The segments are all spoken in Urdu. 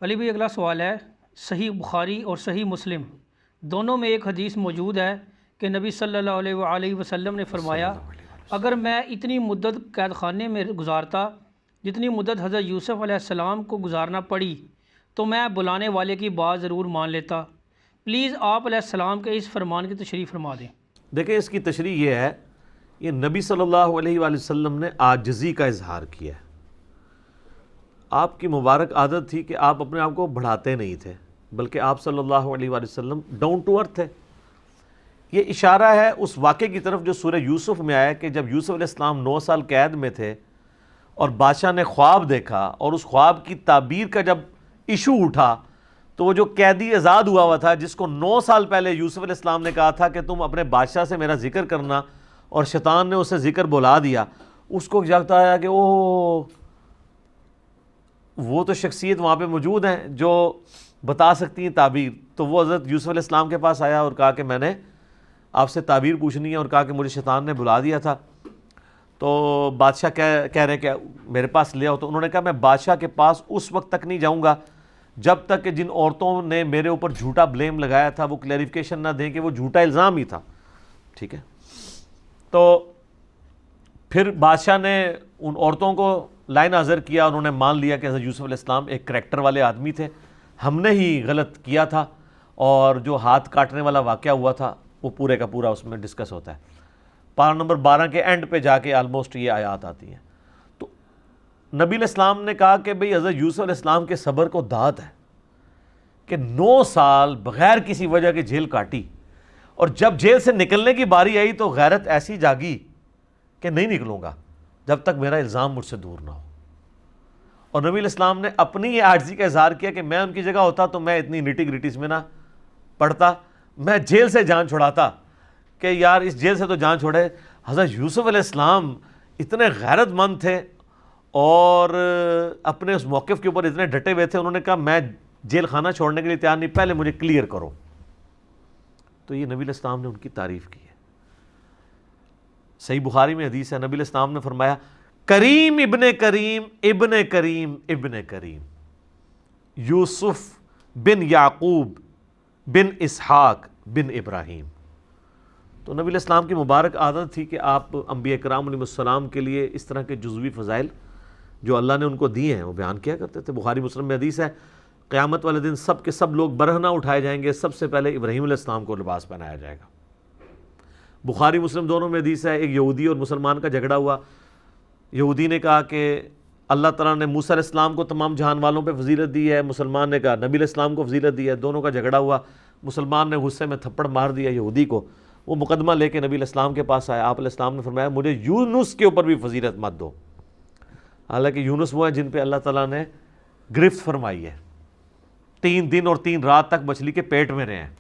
علی بھائی اگلا سوال ہے، صحیح بخاری اور صحیح مسلم دونوں میں ایک حدیث موجود ہے کہ نبی صلی اللہ علیہ وآلہ وسلم نے فرمایا اگر میں اتنی مدت قید خانے میں گزارتا جتنی مدت حضرت یوسف علیہ السلام کو گزارنا پڑی تو میں بلانے والے کی بات ضرور مان لیتا۔ پلیز آپ علیہ السلام کے اس فرمان کی تشریح فرما دیں۔ دیکھیں اس کی تشریح یہ ہے، یہ نبی صلی اللہ علیہ وآلہ وسلم نے عاجزی کا اظہار کیا ہے۔ آپ کی مبارک عادت تھی کہ آپ اپنے آپ کو بڑھاتے نہیں تھے، بلکہ آپ صلی اللہ علیہ وآلہ وسلم ڈاؤن ٹو ارتھ تھے۔ یہ اشارہ ہے اس واقعے کی طرف جو سورہ یوسف میں آیا کہ جب یوسف علیہ السلام 9 سال قید میں تھے اور بادشاہ نے خواب دیکھا، اور اس خواب کی تعبیر کا جب ایشو اٹھا تو وہ جو قیدی آزاد ہوا تھا، جس کو 9 سال پہلے یوسف علیہ السلام نے کہا تھا کہ تم اپنے بادشاہ سے میرا ذکر کرنا، اور شیطان نے اسے ذکر بلا دیا، اس کو جاگتا آیا کہ وہ تو شخصیت وہاں پہ موجود ہیں جو بتا سکتی ہیں تعبیر۔ تو وہ حضرت یوسف علیہ السلام کے پاس آیا اور کہا کہ میں نے آپ سے تعبیر پوچھنی ہے، اور کہا کہ مجھے شیطان نے بلا دیا تھا۔ تو بادشاہ کہہ رہے کہ میرے پاس لے آؤ۔ تو انہوں نے کہا میں بادشاہ کے پاس اس وقت تک نہیں جاؤں گا جب تک کہ جن عورتوں نے میرے اوپر جھوٹا بلیم لگایا تھا وہ کلیریفیکیشن نہ دیں کہ وہ جھوٹا الزام ہی تھا۔ ٹھیک ہے، تو پھر بادشاہ نے ان عورتوں کو لائن حاضر کیا، انہوں نے مان لیا کہ حضرت یوسف علیہ السلام ایک کریکٹر والے آدمی تھے، ہم نے ہی غلط کیا تھا، اور جو ہاتھ کاٹنے والا واقعہ ہوا تھا وہ پورے کا پورا اس میں ڈسکس ہوتا ہے۔ پارہ نمبر 12 کے اینڈ پہ جا کے آلموسٹ یہ آیات آتی ہیں۔ تو نبی علیہ السلام نے کہا کہ بھئی حضرت یوسف علیہ السلام کے صبر کو داد ہے کہ 9 سال بغیر کسی وجہ کے جیل کاٹی، اور جب جیل سے نکلنے کی باری آئی تو غیرت ایسی جاگی کہ نہیں نکلوں گا جب تک میرا الزام مجھ سے دور نہ ہو۔ اور نبی علیہ السلام نے اپنی یہ عاجزی کا اظہار کیا کہ میں ان کی جگہ ہوتا تو میں اتنی نٹی گریٹیز میں نہ پڑھتا، میں جیل سے جان چھڑاتا کہ یار اس جیل سے تو جان چھوڑے۔ حضرت یوسف علیہ السلام اتنے غیرت مند تھے اور اپنے اس موقف کے اوپر اتنے ڈٹے ہوئے تھے، انہوں نے کہا میں جیل خانہ چھوڑنے کے لیے تیار نہیں، پہلے مجھے کلیئر کرو۔ تو یہ نبی علیہ السلام نے ان کی تعریف کی ہے۔ صحیح بخاری میں حدیث ہے، نبی علیہ السلام نے فرمایا کریم ابن کریم ابن کریم ابن کریم، یوسف بن یعقوب بن اسحاق بن ابراہیم۔ تو نبی علیہ السلام کی مبارک عادت تھی کہ آپ انبیاء کرام علیہ السلام کے لیے اس طرح کے جزوی فضائل جو اللہ نے ان کو دیے ہیں وہ بیان کیا کرتے تھے۔ بخاری مسلم میں حدیث ہے قیامت والے دن سب کے سب لوگ برہنہ اٹھائے جائیں گے، سب سے پہلے ابراہیم علیہ السلام کو لباس پہنایا جائے گا۔ بخاری مسلم دونوں میں حدیث ہے، ایک یہودی اور مسلمان کا جھگڑا ہوا، یہودی نے کہا کہ اللہ تعالیٰ نے موسیٰ علیہ السلام کو تمام جہان والوں پہ فضیلت دی ہے، مسلمان نے کہا نبی علیہ السلام کو فضیلت دی ہے، دونوں کا جھگڑا ہوا، مسلمان نے غصے میں تھپڑ مار دیا یہودی کو، وہ مقدمہ لے کے نبی علیہ السلام کے پاس آیا۔ آپ علیہ السلام نے فرمایا مجھے یونس کے اوپر بھی فضیلت مت دو، حالانکہ یونس وہ ہیں جن پہ اللہ تعالیٰ نے گرفت فرمائی ہے، 3 دن اور 3 رات تک مچھلی کے پیٹ میں رہے ہیں۔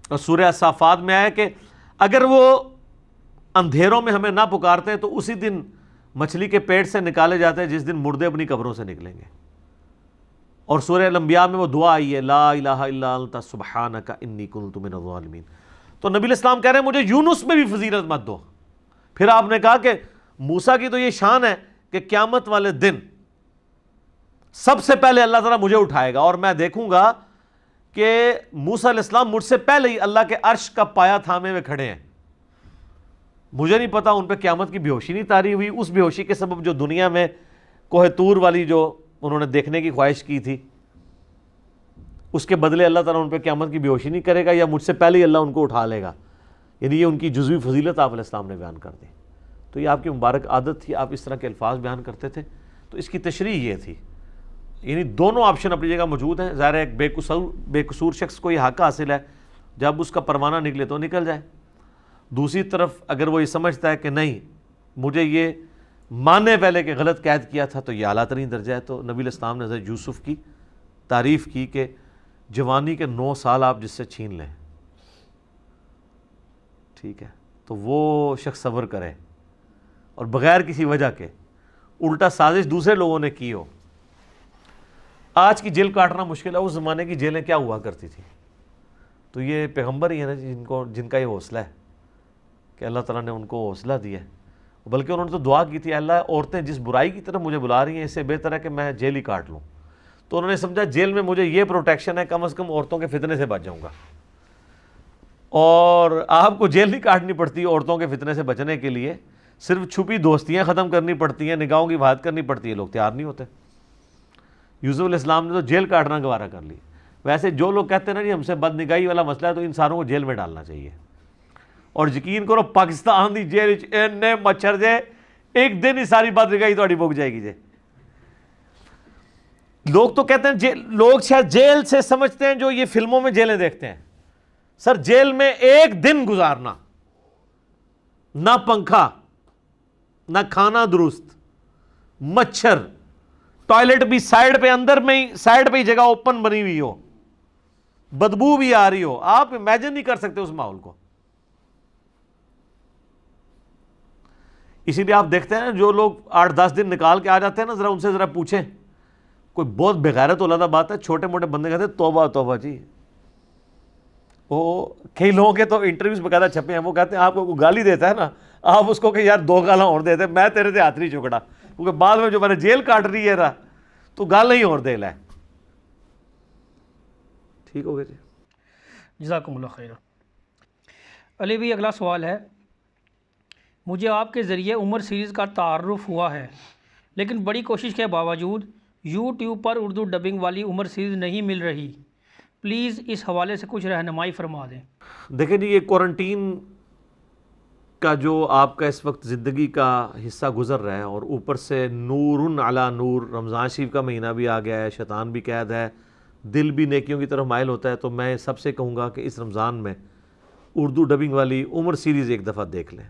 اور سورہ الصافات میں آیا کہ اگر وہ اندھیروں میں ہمیں نہ پکارتے تو اسی دن مچھلی کے پیٹ سے نکالے جاتے جس دن مردے اپنی قبروں سے نکلیں گے۔ اور سورہ الانبیاء میں وہ دعا آئی ہے لا الہ الا انت سبحانک انی کنت من الظالمین۔ تو نبی علیہ السلام کہہ رہے ہیں مجھے یونس میں بھی فضیلت مت دو۔ پھر آپ نے کہا کہ موسیٰ کی تو یہ شان ہے کہ قیامت والے دن سب سے پہلے اللہ تعالیٰ مجھے اٹھائے گا، اور میں دیکھوں گا کہ موسیٰ علیہ السلام مجھ سے پہلے ہی اللہ کے عرش کا پایا تھامے ہوئے کھڑے ہیں۔ مجھے نہیں پتا ان پہ قیامت کی بے ہوشی نہیں طاری ہوئی، اس بے ہوشی کے سبب جو دنیا میں کوہ طور والی جو انہوں نے دیکھنے کی خواہش کی تھی، اس کے بدلے اللہ تعالیٰ ان پہ قیامت کی بے ہوشی نہیں کرے گا، یا مجھ سے پہلے ہی اللہ ان کو اٹھا لے گا۔ یعنی یہ ان کی جزوی فضیلت آپ علیہ السلام نے بیان کر دی۔ تو یہ آپ کی مبارک عادت تھی، آپ اس طرح کے الفاظ بیان کرتے تھے۔ تو اس کی تشریح یہ تھی، یعنی دونوں آپشن اپنی جگہ موجود ہیں۔ ظاہر ہے ایک بے قصور شخص کو یہ حق حاصل ہے جب اس کا پروانہ نکلے تو نکل جائے، دوسری طرف اگر وہ یہ سمجھتا ہے کہ نہیں مجھے یہ ماننے پہلے کہ غلط قید کیا تھا تو یہ اعلیٰ ترین درجہ ہے۔ تو نبی علیہ السلام نے حضرت یوسف کی تعریف کی کہ جوانی کے 9 سال آپ جس سے چھین لیں، ٹھیک ہے، تو وہ شخص صبر کرے اور بغیر کسی وجہ کے، الٹا سازش دوسرے لوگوں نے کی ہو۔ آج کی جیل کاٹنا مشکل ہے، اس زمانے کی جیلیں کیا ہوا کرتی تھی۔ تو یہ پیغمبر ہی ہے نا جن کا یہ حوصلہ ہے کہ اللہ تعالیٰ نے ان کو حوصلہ دیا ہے، بلکہ انہوں نے تو دعا کی تھی اللہ عورتیں جس برائی کی طرف مجھے بلا رہی ہیں اس سے بہتر ہے کہ میں جیل ہی کاٹ لوں. تو انہوں نے سمجھا جیل میں مجھے یہ پروٹیکشن ہے, کم از کم عورتوں کے فتنے سے بچ جاؤں گا. اور آپ کو جیل نہیں کاٹنی پڑتی عورتوں کے فتنے سے بچنے کے لیے, صرف چھپی دوستیاں ختم کرنی پڑتی ہیں, نگاہوں کی بات کرنی پڑتی ہے. لوگ تیار نہیں ہوتے. یوسف علیہ السلام نے تو جیل کاٹنا گوارا کر لی. ویسے جو لوگ کہتے ہیں نا جی ہم سے بد نگاہی والا مسئلہ ہے, تو انسانوں کو جیل میں ڈالنا چاہیے. اور یقین کرو پاکستان دی جیل اینے مچھر جے, ایک دن ہی ساری بد نگاہی تھوڑی بک جائے گی جے. لوگ تو کہتے ہیں لوگ شاید جیل سے سمجھتے ہیں جو یہ فلموں میں جیلیں دیکھتے ہیں. سر جیل میں ایک دن گزارنا, نہ پنکھا نہ کھانا درست, مچھر, ٹوائلٹ بھی سائیڈ پہ اندر میں ہی سائیڈ پہ ہی جگہ اوپن بنی ہوئی ہو, بدبو بھی آ رہی ہو, آپ امیجن نہیں کر سکتے اس ماحول کو. اسی لیے آپ دیکھتے ہیں جو لوگ 8-10 دن نکال کے آ جاتے ہیں نا, ذرا ان سے ذرا پوچھیں, کوئی بہت بغیرت علادہ بات ہے, چھوٹے موٹے بندے کہتے ہیں توبہ توبہ جی. وہ کئی لوگوں کے تو انٹرویوز باقاعدہ چھپے ہیں, وہ کہتے ہیں آپ کو گالی دیتا ہے نا, آپ اس کو کہ یار 2 گالاں اور دے دے, میں تیرے سے ہاتھ نہیں چکڑا, کیونکہ بعد میں جو میں نے جیل کاٹ رہی ہے تو گال نہیں اور دے لے. ٹھیک ہو گیا جی, جزاکم اللہ خیر. علی بھائی اگلا سوال ہے, مجھے آپ کے ذریعے عمر سیریز کا تعارف ہوا ہے, لیکن بڑی کوشش کے باوجود یوٹیوب پر اردو ڈبنگ والی عمر سیریز نہیں مل رہی. پلیز اس حوالے سے کچھ رہنمائی فرما دیں. دیکھیں جی, یہ کوارنٹین کا جو آپ کا اس وقت زندگی کا حصہ گزر رہا ہے, اور اوپر سے نور علی نور, رمضان شریف کا مہینہ بھی آ گیا ہے, شیطان بھی قید ہے, دل بھی نیکیوں کی طرف مائل ہوتا ہے, تو میں سب سے کہوں گا کہ اس رمضان میں اردو ڈبنگ والی عمر سیریز ایک دفعہ دیکھ لیں.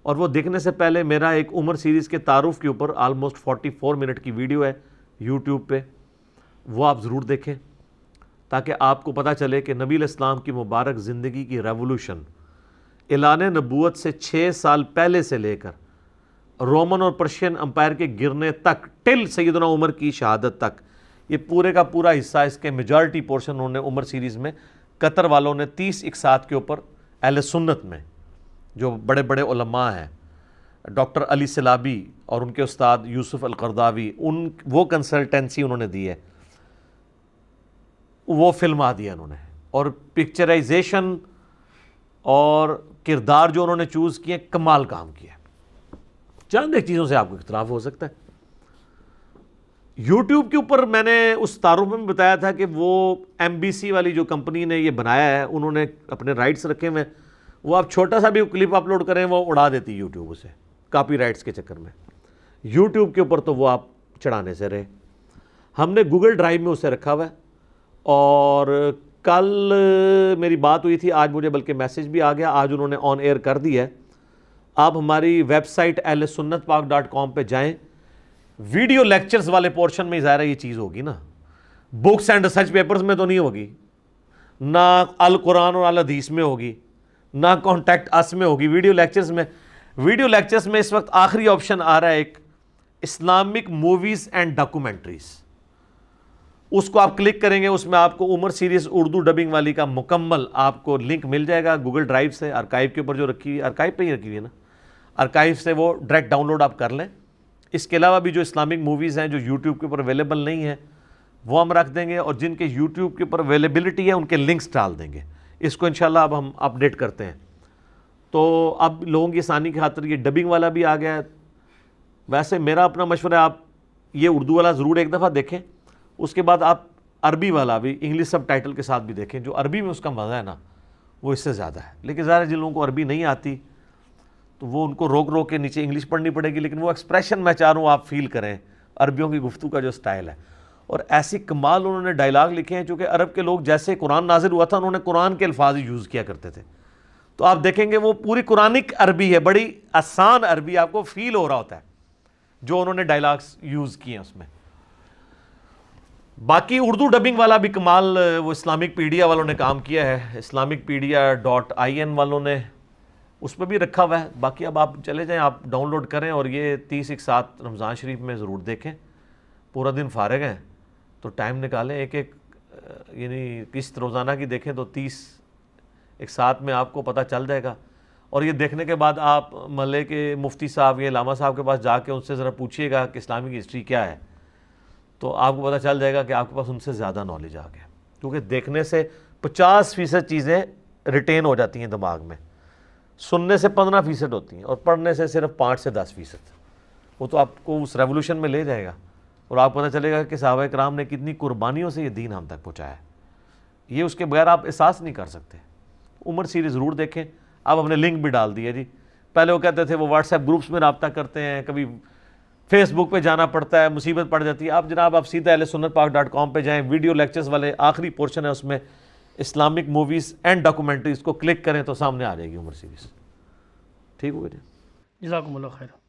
اور وہ دیکھنے سے پہلے میرا ایک عمر سیریز کے تعارف کے اوپر آلموسٹ 44 منٹ کی ویڈیو ہے یوٹیوب پہ, وہ آپ ضرور دیکھیں, تاکہ آپ کو پتہ چلے کہ نبی علیہ السلام کی مبارک زندگی کی ریولوشن اعلان نبوت سے 6 سال پہلے سے لے کر رومن اور پرشین امپائر کے گرنے تک, ٹل سیدنا عمر کی شہادت تک, یہ پورے کا پورا حصہ, اس کے میجارٹی پورشن انہوں نے عمر سیریز میں, قطر والوں نے 30 اقساط کے اوپر, اہل سنت میں جو بڑے بڑے علماء ہیں, ڈاکٹر علی سلابی اور ان کے استاد یوسف القرداوی, وہ کنسلٹنسی انہوں نے دی ہے, وہ فلما دیا انہوں نے, اور پکچرائزیشن اور کردار جو انہوں نے چوز کیے, کمال کام کیا. چند ایک چیزوں سے آپ کو اختلاف ہو سکتا ہے. یوٹیوب کے اوپر میں نے اس تعارف میں بتایا تھا کہ وہ MBC والی جو کمپنی نے یہ بنایا ہے, انہوں نے اپنے رائٹس رکھے ہوئے, وہ آپ چھوٹا سا بھی کلپ اپلوڈ کریں وہ اڑا دیتی یوٹیوب اسے, کاپی رائٹس کے چکر میں. یوٹیوب کے اوپر تو وہ آپ چڑھانے سے رہے. ہم نے گوگل ڈرائیو میں اسے رکھا ہوا ہے, اور کل میری بات ہوئی تھی, آج مجھے بلکہ میسج بھی آ گیا, آج انہوں نے آن ایئر کر دیا ہے. آپ ہماری ویب سائٹ ahlsunnatpak.com پہ جائیں, ویڈیو لیکچرز والے پورشن میں ظاہر ہے یہ چیز ہوگی نا, بکس اینڈ ریسرچ پیپرز میں تو نہیں ہوگی, نہ القرآن اور الحدیث میں ہوگی, نہ کانٹیکٹ اس میں ہوگی. ویڈیو لیکچرز میں اس وقت آخری آپشن آ رہا ہے ایک, اسلامک موویز اینڈ ڈاکومنٹریز. اس کو آپ کلک کریں گے, اس میں آپ کو عمر سیریز اردو ڈبنگ والی کا مکمل آپ کو لنک مل جائے گا گوگل ڈرائیو سے, آرکائیو کے اوپر جو رکھی ہوئی, آرکائیو پہ ہی رکھی ہوئی ہے نا, آرکائیو سے وہ ڈائریکٹ ڈاؤن لوڈ آپ کر لیں. اس کے علاوہ بھی جو اسلامک موویز ہیں جو یوٹیوب کے اوپر اویلیبل نہیں ہیں وہ ہم رکھ دیں گے, اور جن کے یوٹیوب کے اوپر اویلیبلٹی ہے ان کے لنکس ڈال دیں گے. اس کو انشاءاللہ اب ہم اپڈیٹ کرتے ہیں. تو اب لوگوں کی آسانی کی خاطر یہ ڈبنگ والا بھی آ گیا ہے. ویسے میرا اپنا مشورہ ہے, آپ یہ اردو والا ضرور ایک دفعہ دیکھیں, اس کے بعد آپ عربی والا بھی انگلش سب ٹائٹل کے ساتھ بھی دیکھیں. جو عربی میں اس کا مزہ ہے نا وہ اس سے زیادہ ہے. لیکن ظاہر جن لوگوں کو عربی نہیں آتی تو وہ ان کو روک کے نیچے انگلش پڑھنی پڑے گی, لیکن وہ ایکسپریشن میں چاہ رہا ہوں آپ فیل کریں عربیوں کی گفتگو کا جو سٹائل ہے. اور ایسی کمال انہوں نے ڈائلاگ لکھے ہیں, چونکہ عرب کے لوگ جیسے قرآن نازل ہوا تھا انہوں نے قرآن کے الفاظ یوز کیا کرتے تھے, تو آپ دیکھیں گے وہ پوری قرآنک عربی ہے, بڑی آسان عربی, آپ کو فیل ہو رہا ہوتا ہے جو انہوں نے ڈائلاگس یوز کیے ہیں اس میں. باقی اردو ڈبنگ والا بھی کمال وہ اسلامک پیڈیا والوں نے کام کیا ہے, islamicpedia.in والوں نے اس پہ بھی رکھا ہوا ہے. باقی اب آپ چلے جائیں, آپ ڈاؤن لوڈ کریں, اور یہ 30 ایک ساتھ رمضان شریف میں ضرور دیکھیں. پورا دن فارغ ہیں تو ٹائم نکالیں, ایک یعنی قسط روزانہ کی دیکھیں تو 30 ایک ساتھ میں آپ کو پتہ چل جائے گا. اور یہ دیکھنے کے بعد آپ محلے کے مفتی صاحب یا علامہ صاحب کے پاس جا کے ان سے ذرا پوچھیے گا کہ اسلامک ہسٹری کیا ہے، تو آپ کو پتہ چل جائے گا کہ آپ کے پاس ان سے زیادہ نالج آ گیا، کیونکہ دیکھنے سے 50% چیزیں ریٹین ہو جاتی ہیں دماغ میں، سننے سے 15% ہوتی ہیں، اور پڑھنے سے صرف 5 سے 10%. وہ تو آپ کو اس ریولوشن میں لے جائے گا، اور آپ کو پتہ چلے گا کہ صحابہ کرام نے کتنی قربانیوں سے یہ دین ہم تک پہنچایا ہے. یہ اس کے بغیر آپ احساس نہیں کر سکتے. عمر سیریز ضرور دیکھیں. آپ ہم نے لنک بھی ڈال دیا جی. پہلے وہ کہتے تھے وہ واٹس ایپ گروپس میں رابطہ کرتے ہیں، کبھی فیس بک پہ جانا پڑتا ہے، مصیبت پڑ جاتی ہے. آپ جناب آپ سیدھا ahlsunnatpak.com پہ جائیں، ویڈیو لیکچرز والے آخری پورشن ہے اس میں اسلامک موویز اینڈ ڈاکومنٹریز کو کلک کریں تو سامنے آ جائے گی عمر سیریز. ٹھیک ہو گیا جی. جزاکم اللہ خیر.